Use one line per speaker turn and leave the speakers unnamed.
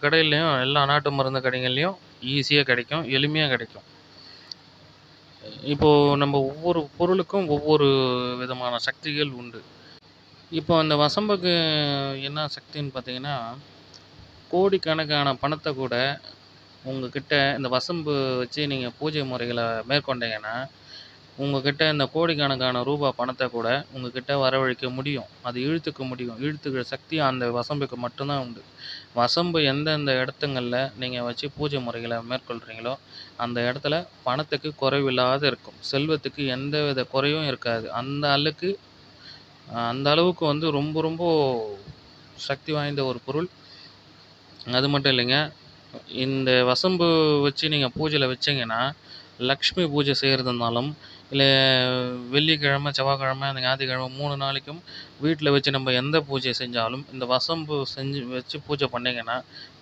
கடையிலயும் எல்லா நாட்டு மருந்து கடைகள்லயும் ஈஸியா கிடைக்கும். எளிமையா கிடைக்கும். இப்போ நம்ம ஒவ்வொரு பொருளுக்கும் ஒவ்வொரு விதமான சக்திகள் உண்டு. இப்போ அந்த வசம்புக்கு என்ன சக்தின்னு பார்த்தீங்கன்னா, கோடிக்கணக்கான பணத்த கூட உங்ககிட்ட இந்த வசம்பு வச்சு நீங்க பூஜை முறைகள மேற்கொண்டீங்கன்னா, உங்ககிட்ட இந்த கோடிக்கணக்கான ரூபா பணத்த கூட உங்ககிட்ட வரவழைக்க முடியும். அது இழுத்துக்க முடியும். இழுத்துக்கிற சக்தி அந்த வசம்புக்கு மட்டும் தான் உண்டு. வசம்பு எந்தெந்த இடத்துங்கள்ல நீங்க வச்சு பூஜை முறைகள மேற்கொள்றீங்களோ, அந்த இடத்துல பணத்துக்கு குறைவில்லாத இருக்கும். செல்வத்துக்கு எந்தவித குறையும் இருக்காது. அந்த அளவுக்கு வந்து ரொம்ப ரொம்ப சக்தி வாய்ந்த ஒரு பொருள். அது மட்டும் இல்லைங்க. இந்த வசம்பு வச்சு நீங்க பூஜையில வச்சீங்கன்னா, லக்ஷ்மி பூஜை செய்றதுனாலும், இல்ல வெள்ளிக்கிழமை, செவ்வாய்க்கிழமை, அந்த ஞாயித்துக்கிழமை 3 நாளைக்கும் வீட்ல வச்சு நம்ம எந்த பூஜை செஞ்சாலும், இந்த வசம்பு செஞ்சு வச்சு பூஜை பண்ணீங்கன்னா,